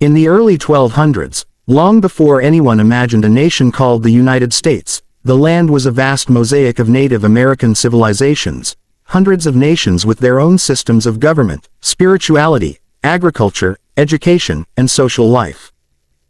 In the early 1200s, long before anyone imagined a nation called the United States, the land was a vast mosaic of Native American civilizations, hundreds of nations with their own systems of government, spirituality, agriculture, education, and social life.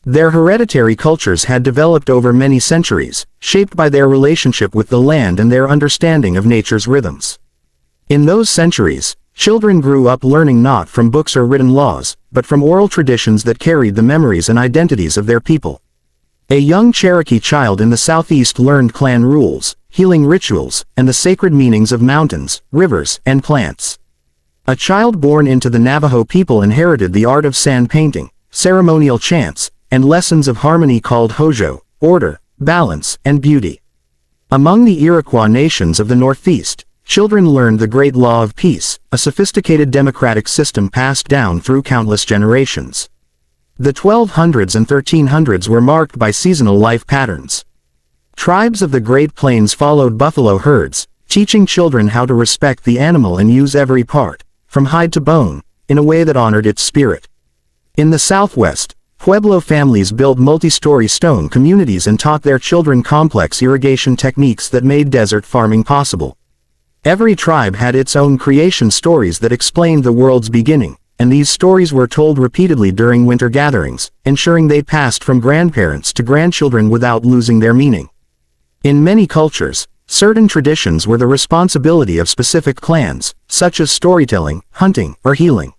Their hereditary cultures had developed over many centuries, shaped by their relationship with the land and their understanding of nature's rhythms. In those centuries, children grew up learning not from books or written laws, but from oral traditions that carried the memories and identities of their people. A young Cherokee child in the Southeast learned clan rules, healing rituals, and the sacred meanings of mountains, rivers, and plants. A child born into the Navajo people inherited the art of sand painting, ceremonial chants, and lessons of harmony called hojo, order, balance, and beauty. Among the Iroquois nations of the Northeast, children learned the great law of peace, a sophisticated democratic system passed down through countless generations. The 1200s and 1300s were marked by seasonal life patterns. Tribes of the Great Plains followed buffalo herds, teaching children how to respect the animal and use every part, from hide to bone, in a way that honored its spirit. In the Southwest, Pueblo families built multi-story stone communities and taught their children complex irrigation techniques that made desert farming possible. Every tribe had its own creation stories that explained the world's beginning, and these stories were told repeatedly during winter gatherings, ensuring they passed from grandparents to grandchildren without losing their meaning. In many cultures, certain traditions were the responsibility of specific clans, such as storytelling, hunting, or healing.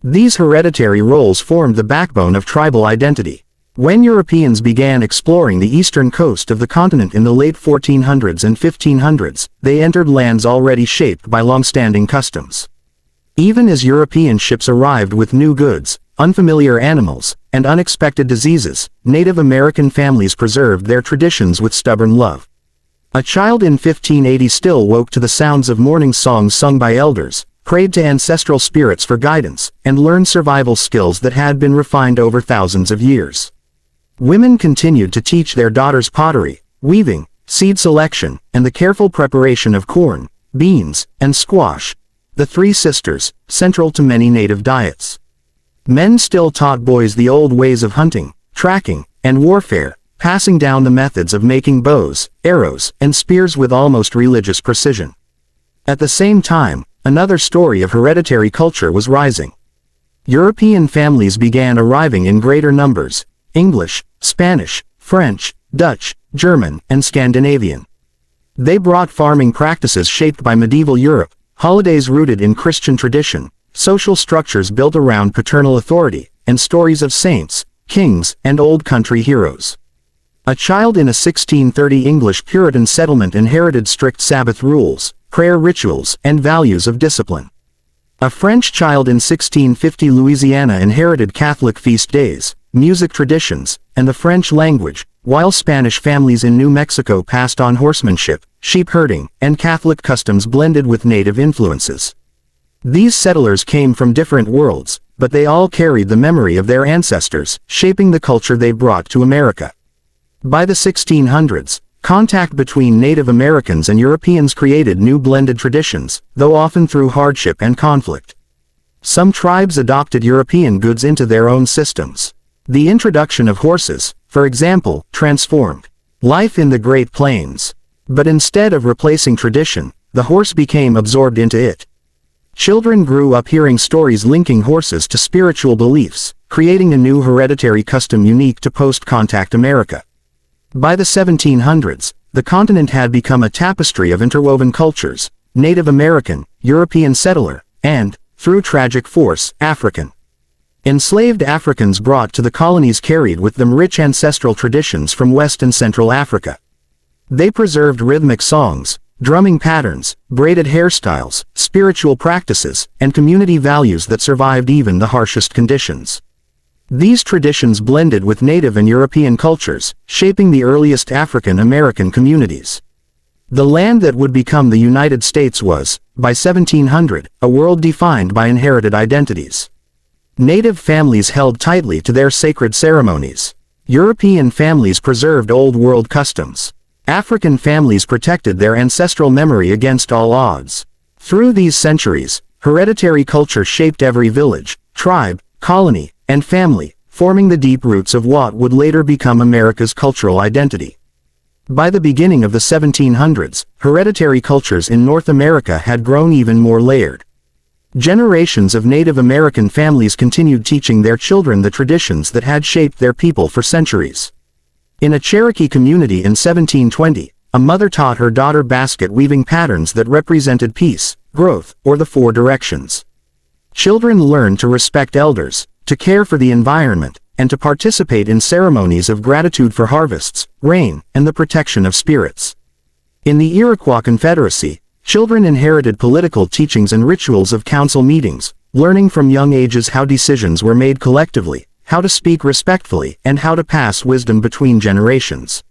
These hereditary roles formed the backbone of tribal identity. When Europeans began exploring the eastern coast of the continent in the late 1400s and 1500s, they entered lands already shaped by long-standing customs. Even as European ships arrived with new goods, unfamiliar animals, and unexpected diseases, Native American families preserved their traditions with stubborn love. A child in 1580 still woke to the sounds of morning songs sung by elders, prayed to ancestral spirits for guidance, and learned survival skills that had been refined over thousands of years. Women continued to teach their daughters pottery, weaving, seed selection, and the careful preparation of corn, beans, and squash, the three sisters, central to many native diets. Men still taught boys the old ways of hunting, tracking, and warfare, passing down the methods of making bows, arrows, and spears with almost religious precision. At the same time, another story of hereditary culture was rising. European families began arriving in greater numbers: English, Spanish, French, Dutch, German, and Scandinavian. They brought farming practices shaped by medieval Europe, holidays rooted in Christian tradition, social structures built around paternal authority, and stories of saints, kings, and old country heroes. A child in a 1630 English Puritan settlement inherited strict Sabbath rules, prayer rituals, and values of discipline. A French child in 1650 Louisiana inherited Catholic feast days, music traditions, and the French language, while Spanish families in New Mexico passed on horsemanship, sheep herding, and Catholic customs blended with native influences. These settlers came from different worlds, but they all carried the memory of their ancestors, shaping the culture they brought to America. By the 1600s, contact between Native Americans and Europeans created new blended traditions, though often through hardship and conflict. Some tribes adopted European goods into their own systems. The introduction of horses, for example, transformed life in the Great Plains. But instead of replacing tradition, the horse became absorbed into it. Children grew up hearing stories linking horses to spiritual beliefs, creating a new hereditary custom unique to post-contact America. By the 1700s, the continent had become a tapestry of interwoven cultures: Native American, European settler, and, through tragic force, African. Enslaved Africans brought to the colonies carried with them rich ancestral traditions from West and Central Africa. They preserved rhythmic songs, drumming patterns, braided hairstyles, spiritual practices, and community values that survived even the harshest conditions. These traditions blended with Native and European cultures, shaping the earliest African American communities. The land that would become the United States was, by 1700, a world defined by inherited identities. Native families held tightly to their sacred ceremonies. European families preserved Old World customs. African families protected their ancestral memory against all odds. Through these centuries, hereditary culture shaped every village, tribe, colony, and family, forming the deep roots of what would later become America's cultural identity. By the beginning of the 1700s, hereditary cultures in North America had grown even more layered. Generations of Native American families continued teaching their children the traditions that had shaped their people for centuries. In a Cherokee community in 1720, a mother taught her daughter basket weaving patterns that represented peace, growth, or the four directions. Children learned to respect elders, to care for the environment, and to participate in ceremonies of gratitude for harvests, rain, and the protection of spirits. In the Iroquois Confederacy, children inherited political teachings and rituals of council meetings, learning from young ages how decisions were made collectively, how to speak respectfully, and how to pass wisdom between generations.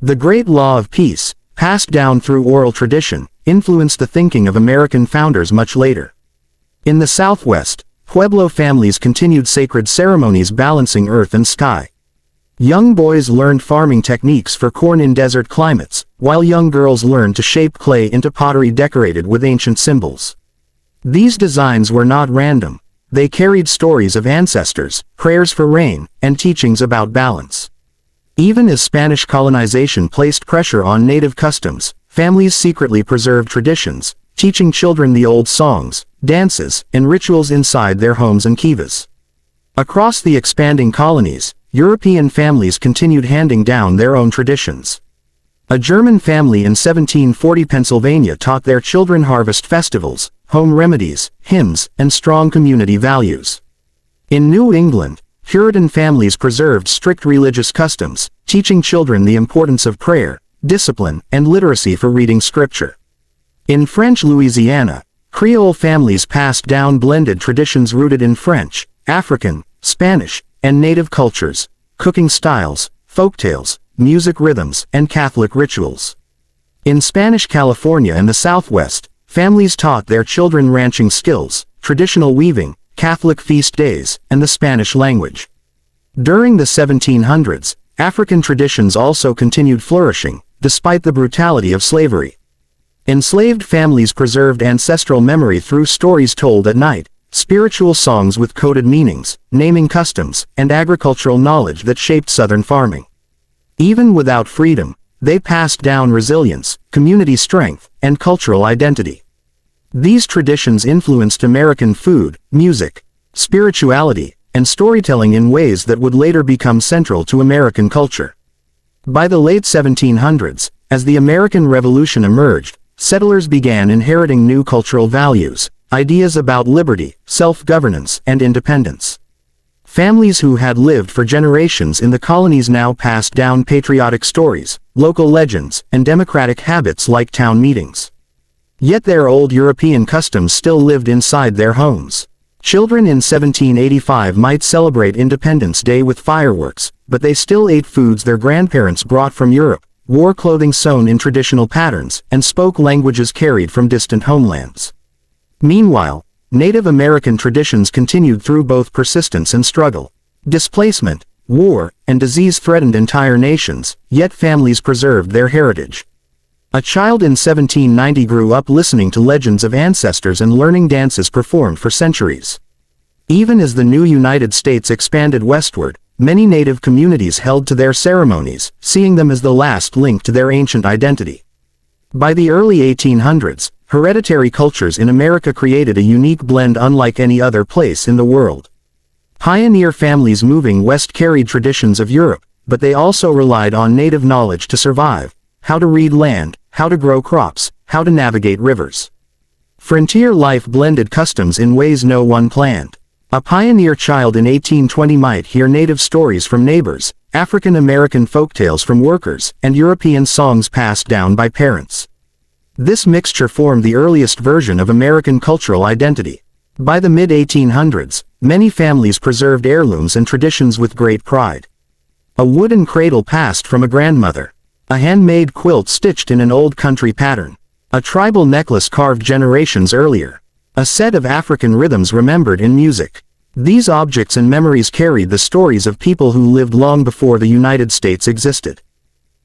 The Great Law of Peace, passed down through oral tradition, influenced the thinking of American founders much later. In the Southwest, Pueblo families continued sacred ceremonies balancing earth and sky. Young boys learned farming techniques for corn in desert climates, while young girls learned to shape clay into pottery decorated with ancient symbols. These designs were not random. They carried stories of ancestors, prayers for rain, and teachings about balance. Even as Spanish colonization placed pressure on native customs, families secretly preserved traditions, teaching children the old songs, dances, and rituals inside their homes and kivas. Across the expanding colonies, European families continued handing down their own traditions. A German family in 1740 Pennsylvania taught their children harvest festivals, home remedies, hymns, and strong community values. In New England, Puritan families preserved strict religious customs, teaching children the importance of prayer, discipline, and literacy for reading scripture. In French Louisiana, Creole families passed down blended traditions rooted in French, African, Spanish, and native cultures, cooking styles, folktales, music rhythms, and Catholic rituals. In Spanish California and the Southwest, families taught their children ranching skills, traditional weaving, Catholic feast days, and the Spanish language. During the 1700s, African traditions also continued flourishing, despite the brutality of slavery. Enslaved families preserved ancestral memory through stories told at night, spiritual songs with coded meanings, naming customs, and agricultural knowledge that shaped Southern farming. Even without freedom, they passed down resilience, community strength, and cultural identity. These traditions influenced American food, music, spirituality, and storytelling in ways that would later become central to American culture. By the late 1700s, as the American Revolution emerged, settlers began inheriting new cultural values, ideas about liberty, self-governance, and independence. Families who had lived for generations in the colonies now passed down patriotic stories, local legends, and democratic habits like town meetings. Yet their old European customs still lived inside their homes. Children in 1785 might celebrate Independence Day with fireworks, but they still ate foods their grandparents brought from Europe, wore clothing sewn in traditional patterns, and spoke languages carried from distant homelands. Meanwhile, Native American traditions continued through both persistence and struggle. Displacement, war, and disease threatened entire nations, yet families preserved their heritage. A child in 1790 grew up listening to legends of ancestors and learning dances performed for centuries. Even as the new United States expanded westward, many Native communities held to their ceremonies, seeing them as the last link to their ancient identity. By the early 1800s, hereditary cultures in America created a unique blend unlike any other place in the world. Pioneer families moving west carried traditions of Europe, but they also relied on native knowledge to survive: how to read land, how to grow crops, how to navigate rivers. Frontier life blended customs in ways no one planned. A pioneer child in 1820 might hear native stories from neighbors, African American folktales from workers, and European songs passed down by parents. This mixture formed the earliest version of American cultural identity. By the mid-1800s, many families preserved heirlooms and traditions with great pride. A wooden cradle passed from a grandmother. A handmade quilt stitched in an old country pattern. A tribal necklace carved generations earlier. A set of African rhythms remembered in music. These objects and memories carried the stories of people who lived long before the United States existed.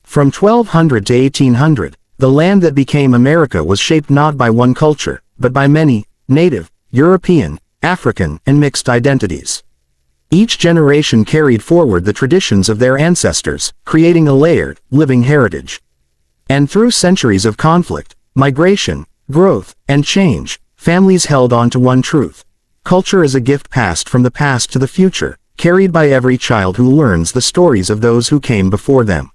From 1200 to 1800, the land that became America was shaped not by one culture, but by many, native, European, African, and mixed identities. Each generation carried forward the traditions of their ancestors, creating a layered, living heritage. And through centuries of conflict, migration, growth, and change, families held on to one truth. Culture is a gift passed from the past to the future, carried by every child who learns the stories of those who came before them.